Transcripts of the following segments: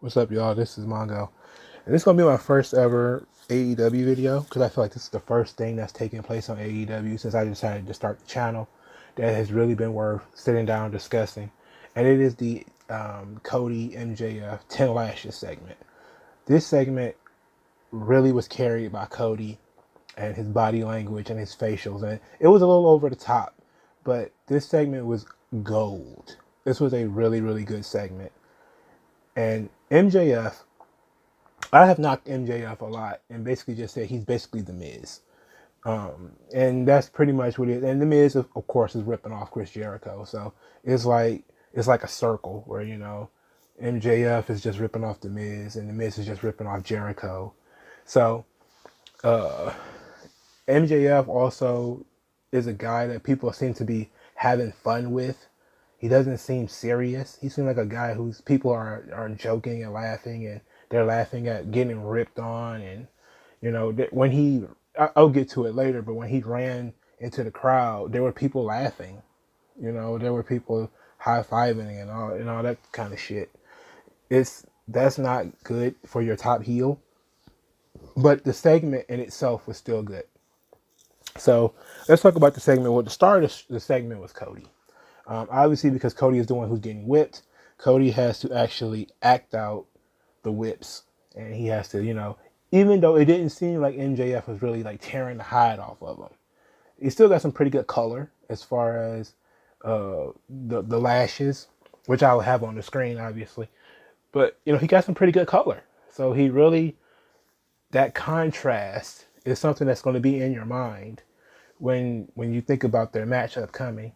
What's up, y'all? This is Mongo, and this is gonna be my first ever AEW video because I feel like this is the first thing that's taking place on AEW since I decided to start the channel that has really been worth sitting down discussing, and it is the Cody MJF 10 Lashes segment. This segment really was carried by Cody and his body language and his facials, and it was a little over the top, but this segment was gold. This was a really good segment, and MJF, I have knocked MJF a lot and basically just said he's basically the Miz. And that's pretty much what it is. And the Miz, of course, is ripping off Chris Jericho. So it's like a circle where MJF is just ripping off the Miz, and the Miz is just ripping off Jericho. So uh, MJF also is a guy that people seem to be having fun with. He doesn't seem serious. He seems like a guy whose people are joking and laughing, and they're laughing at getting ripped on. And when I'll get to it later, but when he ran into the crowd, there were people laughing. There were people high fiving and all that kind of shit. That's not good for your top heel. But the segment in itself was still good. So let's talk about the segment. Well, the start of the segment was Cody. Obviously, because Cody is the one who's getting whipped, Cody has to actually act out the whips, and he has to, even though it didn't seem like MJF was really like tearing the hide off of him, he still got some pretty good color as far as the lashes, which I'll have on the screen, obviously. But he got some pretty good color, so he really, that contrast is something that's going to be in your mind when you think about their match upcoming.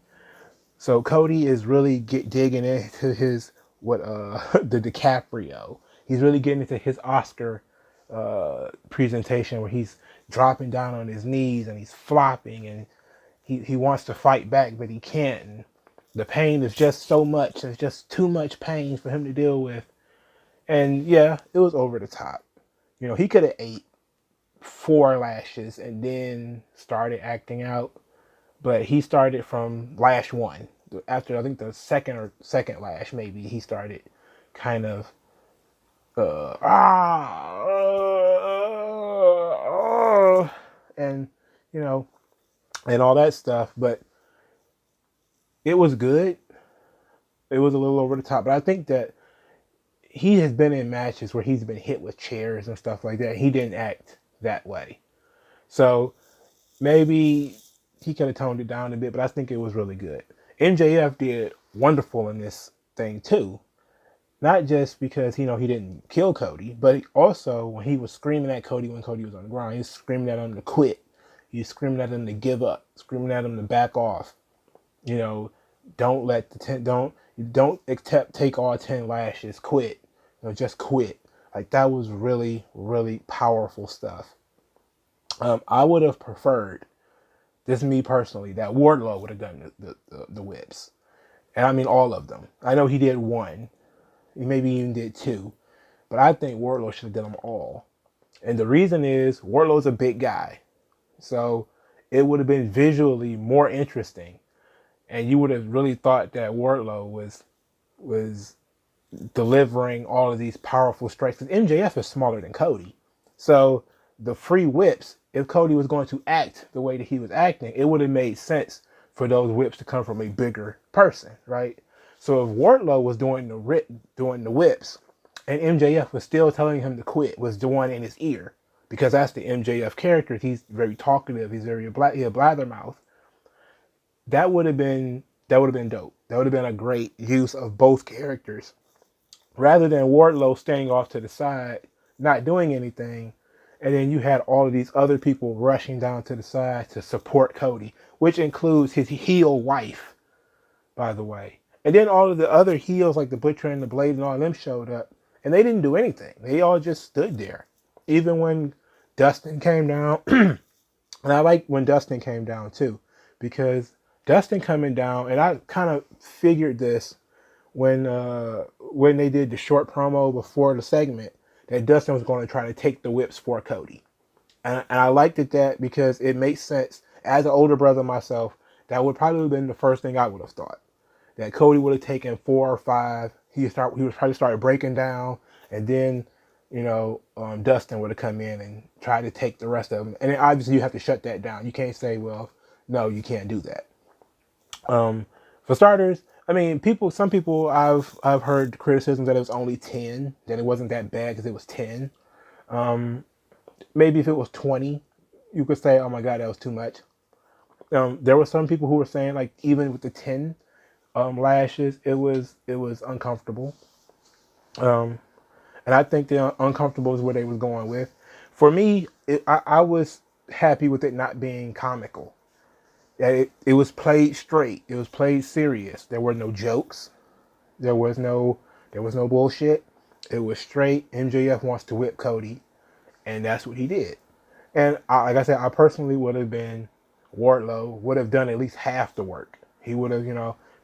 So Cody is really digging into his the DiCaprio. He's really getting into his Oscar presentation where he's dropping down on his knees and he's flopping, and he wants to fight back but he can't. And the pain is just so much. There's just too much pain for him to deal with. And yeah, it was over the top. He could have ate 4 lashes and then started acting out, but he started from lash one. After I think the second lash, maybe he started kind of and and all that stuff. But it was good. It was a little over the top, but I think that he has been in matches where he's been hit with chairs and stuff like that. He didn't act that way, so maybe he could have toned it down a bit, but I think it was really good. MJF did wonderful in this thing too. Not just because he didn't kill Cody, but also when he was screaming at Cody when Cody was on the ground, he was screaming at him to quit. He was screaming at him to give up, screaming at him to back off. Don't let don't accept take all 10 lashes. Quit. Just quit. Like, that was really powerful stuff. I would have preferred, this is me personally, that Wardlow would have done the whips. And I mean all of them. I know he did one. He maybe even did two. But I think Wardlow should have done them all. And the reason is Wardlow's a big guy. So it would have been visually more interesting. And you would have really thought that Wardlow was delivering all of these powerful strikes. Because MJF is smaller than Cody. So the free whips, if Cody was going to act the way that he was acting, it would have made sense for those whips to come from a bigger person, right? So if Wardlow was doing the whips, and MJF was still telling him to quit, was the one in his ear, because that's the MJF character. He's very talkative. He's very he a blabbermouth. That would have been dope. That would have been a great use of both characters, rather than Wardlow staying off to the side, not doing anything, and then you had all of these other people rushing down to the side to support Cody, which includes his heel wife, by the way. And then all of the other heels, like the Butcher and the Blade and all of them, showed up, and they didn't do anything. They all just stood there. Even when Dustin came down, and I like when Dustin came down too, because Dustin coming down, and I kind of figured this when they did the short promo before the segment, that Dustin was going to try to take the whips for Cody. And I liked that because it makes sense. As an older brother myself, that would probably have been the first thing I would have thought. That Cody would have taken 4 or 5. He would probably start breaking down, and then Dustin would have come in and tried to take the rest of them. And then obviously you have to shut that down. You can't say, well, no, you can't do that. For starters, I mean, some people I've heard criticisms that it was only 10, that it wasn't that bad because it was 10. Maybe if it was 20, you could say, oh my God, that was too much. There were some people who were saying, like, even with the 10 lashes, it was uncomfortable. And I think the uncomfortable is where they was going with. For me, I was happy with it not being comical. It was played straight. It was played serious. There were no jokes. There was no bullshit. It was straight. MJF wants to whip Cody, and that's what he did. And like I said, I personally would have been Wardlow, would have done at least half the work. He would have,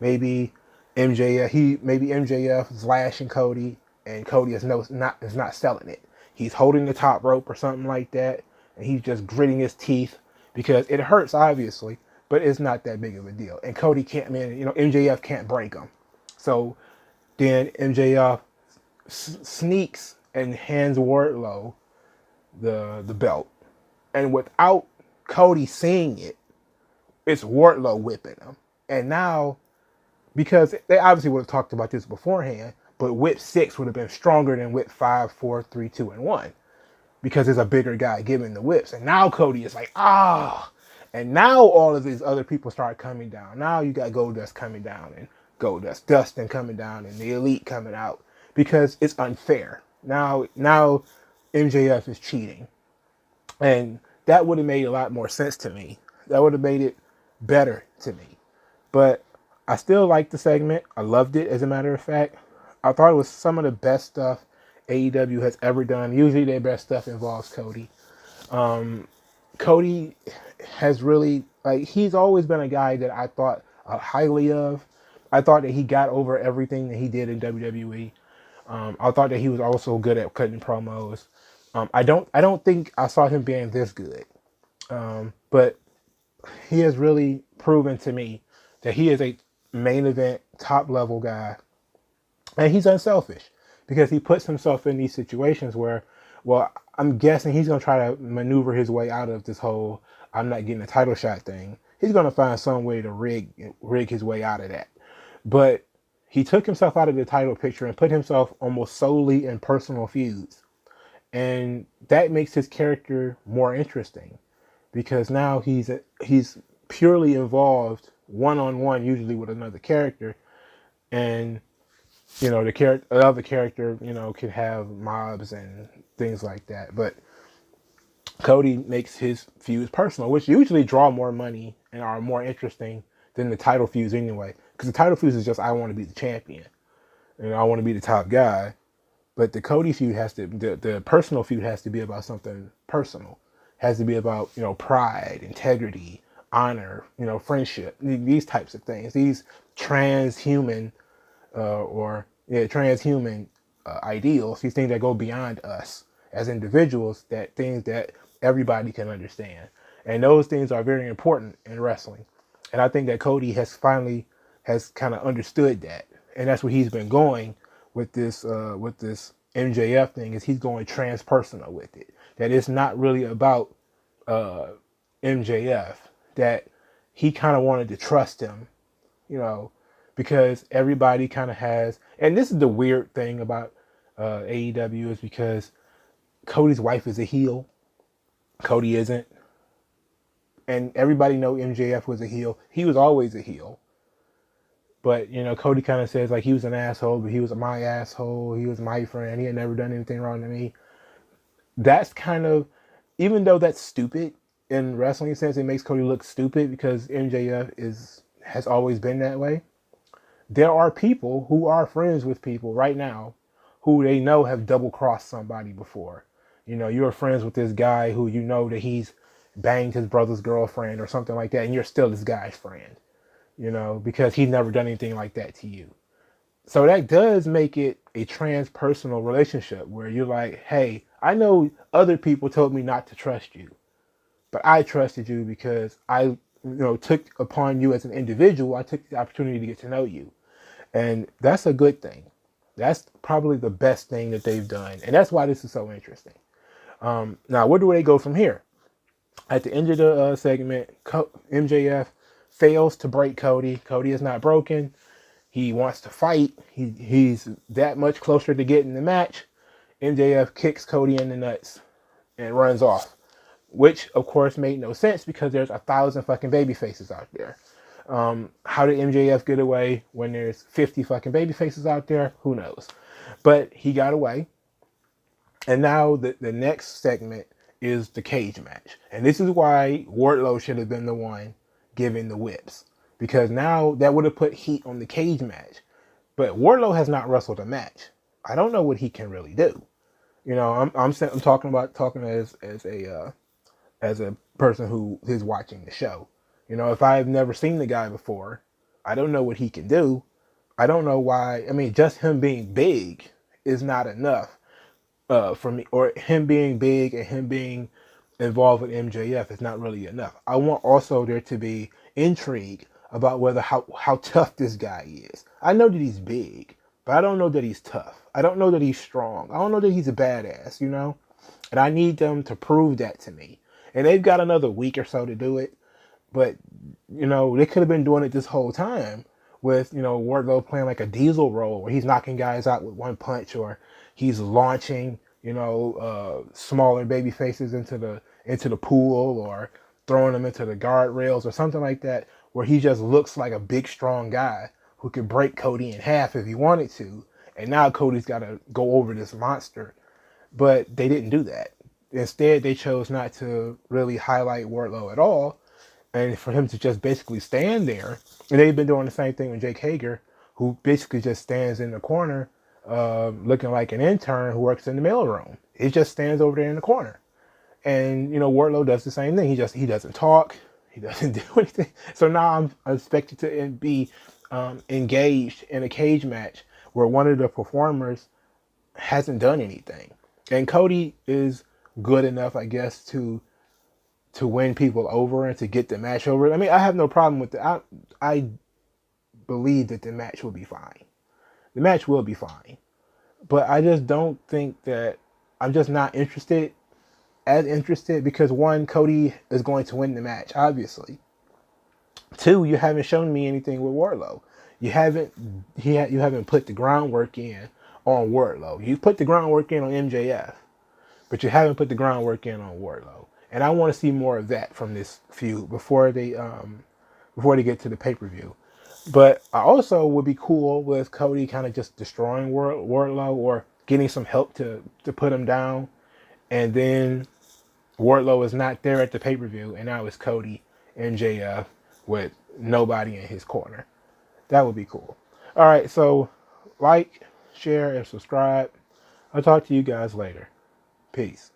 maybe MJF is lashing Cody, and Cody is not selling it. He's holding the top rope or something like that, and he's just gritting his teeth because it hurts, obviously, but it's not that big of a deal. And Cody can't, MJF can't break him. So then MJF sneaks and hands Wardlow the belt, and without Cody seeing it, it's Wardlow whipping him. And now, because they obviously would have talked about this beforehand, but whip 6 would have been stronger than whip 5, 4, 3, 2, and 1 because there's a bigger guy giving the whips. And now Cody is like, and now all of these other people start coming down. Now you got Goldust coming down, and Dustin coming down, and the Elite coming out because it's unfair. Now MJF is cheating, and that would have made a lot more sense to me. That would have made it better to me. But I still liked the segment. I loved it, as a matter of fact. I thought it was some of the best stuff AEW has ever done. Usually their best stuff involves Cody. Cody has really, he's always been a guy that I thought highly of. I thought that he got over everything that he did in WWE. I thought that he was also good at cutting promos. I don't think I saw him being this good. But he has really proven to me that he is a main event, top level guy. And he's unselfish because he puts himself in these situations where, well, I'm guessing he's going to try to maneuver his way out of this whole I'm not getting a title shot thing. He's going to find some way to rig his way out of that. But he took himself out of the title picture and put himself almost solely in personal feuds. And that makes his character more interesting because now he's purely involved one-on-one, usually with another character. And the other character, can have mobs and things like that. But Cody makes his feuds personal, which usually draw more money and are more interesting than the title feuds anyway. Because the title feuds is just, I want to be the champion. I want to be the top guy. But the Cody feud the personal feud has to be about something personal. It has to be about, pride, integrity, honor, friendship, these types of things. These transhuman ideals, these things that go beyond us as individuals, things that everybody can understand. And those things are very important in wrestling. And I think that Cody has kind of understood that. And that's where he's been going with this MJF thing, is he's going transpersonal with it. That it's not really about MJF, that he kind of wanted to trust him, because everybody kind of has, and this is the weird thing about AEW, is because Cody's wife is a heel. Cody isn't. And everybody know MJF was a heel. He was always a heel. But, Cody kind of says, like, he was an asshole, but he was my asshole. He was my friend. He had never done anything wrong to me. That's kind of, even though that's stupid in wrestling sense, it makes Cody look stupid because MJF has always been that way. There are people who are friends with people right now who they know have double-crossed somebody before. You're friends with this guy who you know that he's banged his brother's girlfriend or something like that, and you're still this guy's friend, because he's never done anything like that to you. So that does make it a transpersonal relationship where you're like, hey, I know other people told me not to trust you, but I trusted you because I, took upon you as an individual. I took the opportunity to get to know you. And that's a good thing. That's probably the best thing that they've done, and that's why this is so interesting. Now, where do they go from here? At the end of the segment, MJF fails to break Cody. Cody is not broken. He wants to fight. He's that much closer to getting the match. MJF kicks Cody in the nuts and runs off, which of course made no sense because there's 1,000 fucking baby faces out there. How did MJF get away when there's 50 fucking baby faces out there? Who knows? But he got away. And now the next segment is the cage match. And this is why Wardlow should have been the one giving the whips. Because now that would have put heat on the cage match. But Wardlow has not wrestled a match. I don't know what he can really do. You know, I'm talking as a person who is watching the show. You know, if I've never seen the guy before, I don't know what he can do. I don't know why. I mean, just him being big is not enough for me, or him being big and him being involved with MJF is not really enough. I want also there to be intrigue about whether how tough this guy is. I know that he's big, but I don't know that he's tough. I don't know that he's strong. I don't know that he's a badass, you know? And I need them to prove that to me. And they've got another week or so to do it. But, you know, they could have been doing it this whole time with, you know, Wardlow playing like a Diesel role where he's knocking guys out with one punch, or he's launching, you know, smaller baby faces into the pool, or throwing them into the guardrails or something like that, where he just looks like a big, strong guy who could break Cody in half if he wanted to. And now Cody's got to go over this monster. But they didn't do that. Instead, they chose not to really highlight Wardlow at all, and for him to just basically stand there. And they've been doing the same thing with Jake Hager, who basically just stands in the corner, looking like an intern who works in the mailroom. He just stands over there in the corner. And, you know, Wardlow does the same thing. He doesn't talk. He doesn't do anything. So now I'm expected to be engaged in a cage match where one of the performers hasn't done anything. And Cody is good enough, I guess, to win people over and to get the match over. I mean, I have no problem with that. I believe that the match will be fine. The match will be fine. But I just don't think that, I'm just not interested because one, Cody is going to win the match, obviously. Two, you haven't shown me anything with Wardlow. You haven't put the groundwork in on Wardlow. You put the groundwork in on MJF, but you haven't put the groundwork in on Wardlow. And I want to see more of that from this feud before they get to the pay-per-view. But I also would be cool with Cody kind of just destroying Wardlow, or getting some help to put him down. And then Wardlow is not there at the pay-per-view, and now it's Cody and MJF with nobody in his corner. That would be cool. All right, so like, share, and subscribe. I'll talk to you guys later. Peace.